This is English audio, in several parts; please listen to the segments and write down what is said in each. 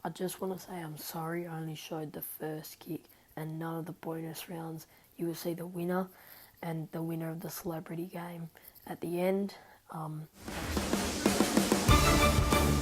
I just want to say I'm sorry I only showed the first kick and none of the bonus rounds. You will see the winner and the winner of the celebrity game at the end.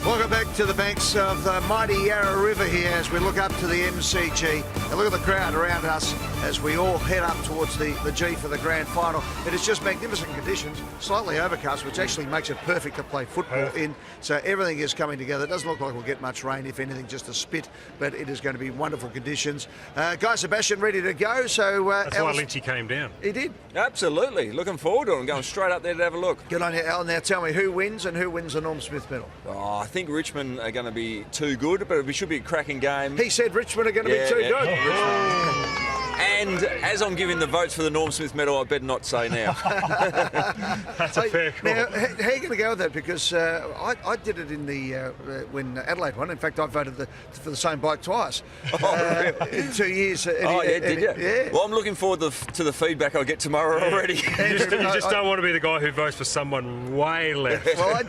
Welcome back to the banks of the mighty Yarra River here as we look up to the MCG. And look at the crowd around us as we all head up towards the G for the grand final. It is just magnificent conditions, slightly overcast, which actually makes it perfect to play football in. So everything is coming together. It doesn't look like we'll get much rain, if anything, just a spit, but it is going to be wonderful conditions. Guy Sebastian ready to go. So that's why Lynchy came down. He did? Absolutely. Looking forward to it. I'm going straight up there to have a look. Good on you, Al. Now tell me, who wins and who wins the Norm Smith medal? Oh, I think Richmond are going to be too good, but it should be a cracking game. He said Richmond are going to be too good. And as I'm giving the votes for the Norm Smith medal, I better not say now. That's a fair call. Now, how are you going to go with that? Because I did it in the when Adelaide won. In fact, I voted for the same bloke twice in 2 years. Did you? Yeah. Well, I'm looking forward to the feedback I'll get tomorrow already. You just don't want to be the guy who votes for someone way left. Well, I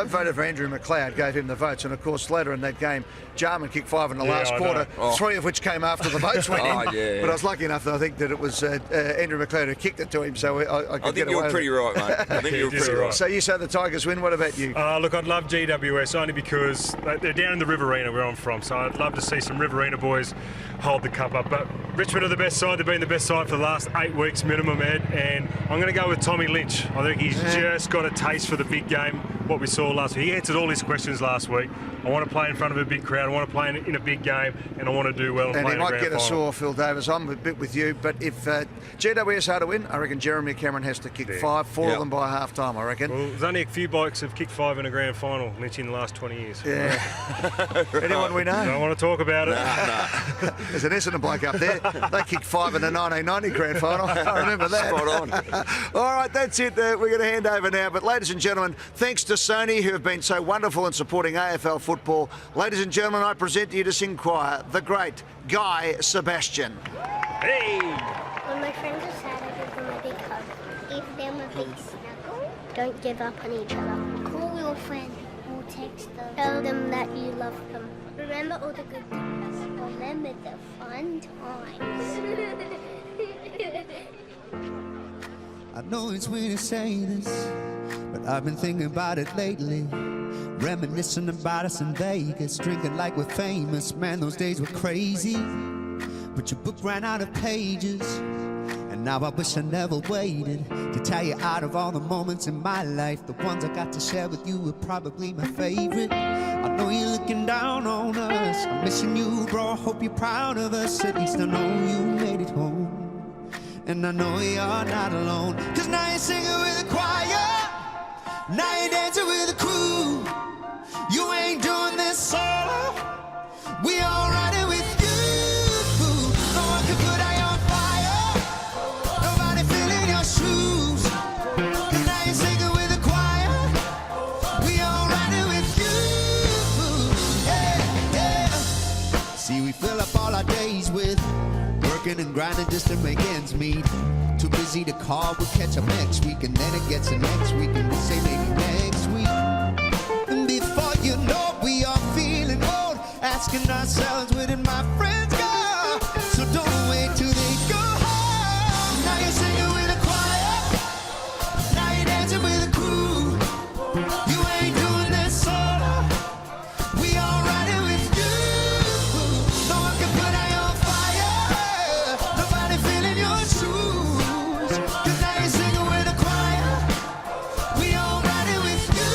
voted for Andrew McLeod, gave him the votes, and of course later in that game, Jarman kicked 5 in the last quarter, 3 of which came after the votes went in. But I was lucky enough that I think that it was Andrew McLeod who kicked it to him, so I could get away with it. I think you were pretty right, mate. I think you were pretty right. So you say the Tigers win. What about you? Look, I'd love GWS only because they're down in the Riverina where I'm from, so I'd love to see some Riverina boys hold the cup up. But Richmond are the best side. They've been the best side for the last 8 weeks minimum, Ed, and I'm going to go with Tommy Lynch. I think he's just got a taste for the big game, what we saw last week. He answered all his questions last week. I want to play in front of a big crowd. I want to play in a big game, and I want to do well and play in a grand final. And he might get a sore, Phil Davis. I'm a bit with you, but if GWS are to win, I reckon Jeremy Cameron has to kick 5, 4 of them by half-time, I reckon. Well, there's only a few blokes who've kicked 5 in a grand final, Lynch, in the last 20 years. Yeah. Anyone we know? Don't want to talk about it. No. There's an Essendon bloke up there. They kicked 5 in the 1990 grand final. I remember that. Spot on. All right, that's it. We're going to hand over now. But ladies and gentlemen, thanks to Sony, who have been so wonderful in supporting AFL football. Ladies and gentlemen, I present to you to sing choir, the great Guy Sebastian. Hey! When my friends are sad, I give them a big hug. Give them a big snuggle. Don't give up on each other. Call your friend or text them. Tell them that you love them. Remember all the good things. Remember the fun times. I know it's weird to say this, but I've been thinking about it lately. Reminiscing about us in Vegas, drinking like we're famous. Man, those days were crazy, but your book ran out of pages. And now I wish I never waited to tell you, out of all the moments in my life, the ones I got to share with you were probably my favorite. I know you're looking down on us. I'm missing you, bro. I hope you're proud of us. At least I know you made it home. And I know you're not alone, 'cause now you're singing with a choir. Now you're dancing with a crew. You ain't doing this solo. We all riding with you. No one can put out your fire. Nobody feeling your shoes. 'Cause now you're singing with a choir. We all riding with you. Yeah, yeah. See, we fill up all our days with working and grinding just to make ends meet. Too busy to call, we'll catch up next week. And then it gets to next week and we say maybe next week. And before you know, we are feeling old, asking ourselves, where did my friends go? So don't wait till they go home. Now you're singing with a choir. Now you're dancing with a crew. You ain't doing this solo. We all riding with you. No one can put out your fire. Nobody feeling your shoes. 'Cause now you're singing with a choir. We all riding with you.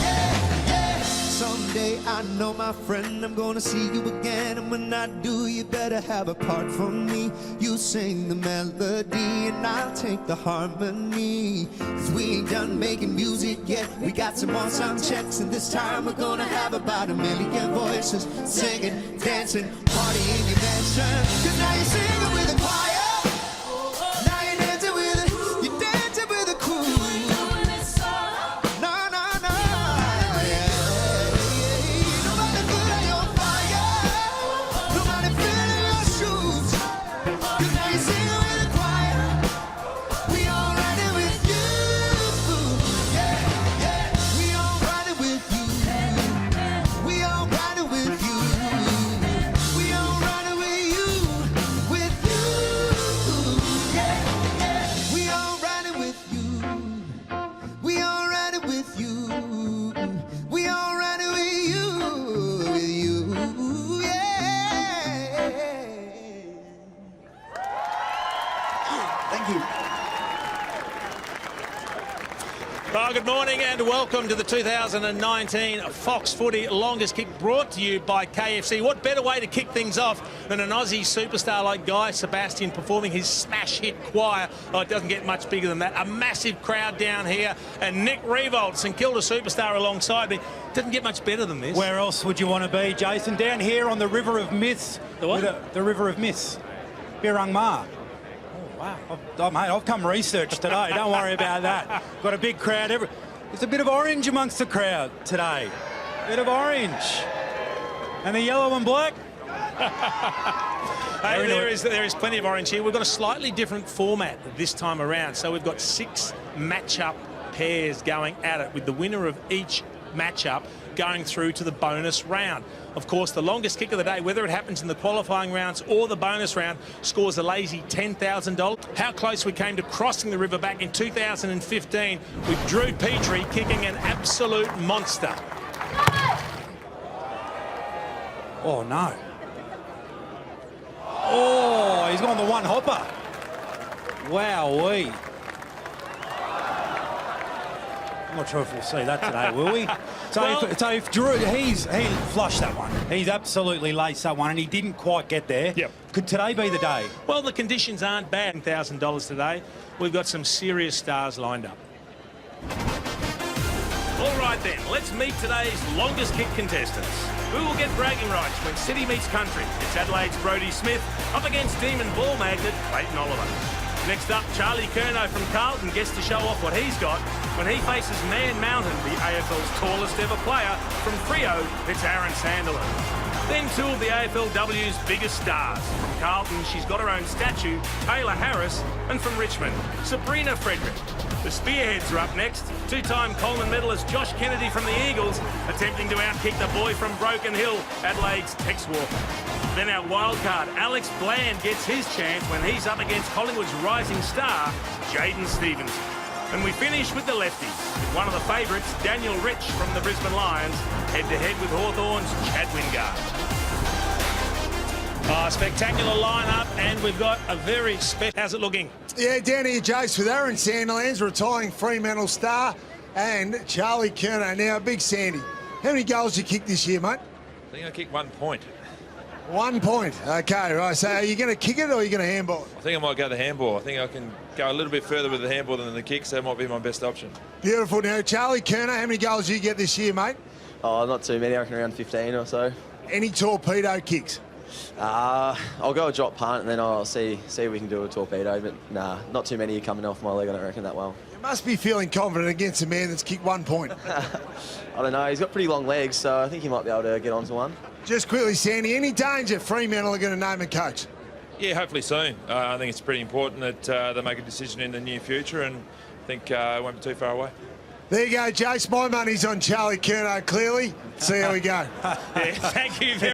Yeah, yeah. Someday I know, my friend, I'm gonna see you again. And when I do, you better have a part for me. You sing the melody and I'll take the harmony. 'Cause we ain't done making music yet. We got some more sound checks, and this time we're gonna have about 1 million voices singing, dancing, partying in your mansion. 'Cause now you're singing with a choir. Now you're dancing with a crew. No, no, no. Nobody put out your fire. Nobody feeling your shoes. 'Cause now you're singing with a choir. We all riding with you. Yeah, yeah. We all riding with you. We all riding Well, good morning and welcome to the 2019 Fox Footy Longest Kick, brought to you by KFC. What better way to kick things off than an Aussie superstar like Guy Sebastian performing his smash hit choir? Oh, it doesn't get much bigger than that. A massive crowd down here, and Nick Revolt, St Kilda superstar, alongside me. Doesn't get much better than this. Where else would you want to be, Jason? Down here on the River of Myths. The what? The River of Myths. Birrung Ma. Wow, mate, I've come research today. Don't worry about that. Got a big crowd. There's a bit of orange amongst the crowd today. Bit of orange. And the yellow and black. Hey, there is plenty of orange here. We've got a slightly different format this time around. So we've got 6 match-up pairs going at it, with the winner of each match-up going through to the bonus round. Of course, the longest kick of the day, whether it happens in the qualifying rounds or the bonus round, scores a lazy $10,000. How close we came to crossing the river back in 2015 with Drew Petrie kicking an absolute monster. Oh, no. Oh, he's gone the one hopper. Wowee. I'm not sure if we'll see that today, will we? So if Drew, he flushed that one. He's absolutely laced that one, and he didn't quite get there. Yep. Could today be the day? Well, the conditions aren't bad. $1,000 today. We've got some serious stars lined up. All right then, let's meet today's longest kick contestants. Who will get bragging rights when City meets country? It's Adelaide's Brodie Smith up against Demon Ball magnet Clayton Oliver. Next up, Charlie Curnow from Carlton gets to show off what he's got when he faces Man Mountain, the AFL's tallest ever player. From Freo, it's Aaron Sandilands. Then 2 of the AFLW's biggest stars. From Carlton, she's got her own statue, Taylor Harris, and from Richmond, Sabrina Frederick. The Spearheads are up next. 2-time Coleman medalist Josh Kennedy from the Eagles, attempting to outkick the boy from Broken Hill, Adelaide's Tex Walker. Then our wildcard, Alex Bland, gets his chance when he's up against Collingwood's rising star, Jaden Stevenson. And we finish with the lefties, with one of the favourites, Daniel Rich from the Brisbane Lions, head-to-head with Hawthorn's Chad Wingard. Spectacular lineup, and we've got a very special. How's it looking? Yeah, down here, Jace, with Aaron Sandilands, retiring Fremantle star, and Charlie Curnow. Now, big Sandy, how many goals did you kick this year, mate? I think I kicked 1 point. 1 point. Okay, right. So are you going to kick it or are you going to handball? I think I might go the handball. I think I can go a little bit further with the handball than the kick, so that might be my best option. Beautiful. Now, Charlie Curnow, how many goals do you get this year, mate? Oh, not too many. I reckon around 15 or so. Any torpedo kicks? I'll go a drop punt and then I'll see if we can do a torpedo. But nah, not too many coming off my leg. I don't reckon that well. You must be feeling confident against a man that's kicked 1 point. I don't know. He's got pretty long legs, so I think he might be able to get onto one. Just quickly, Sandy, any danger Fremantle are going to name a coach? Yeah, hopefully soon. I think it's pretty important that they make a decision in the near future, and I think it won't be too far away. There you go, Jace. My money's on Charlie Curnow, clearly. See how we go. Yeah, thank you very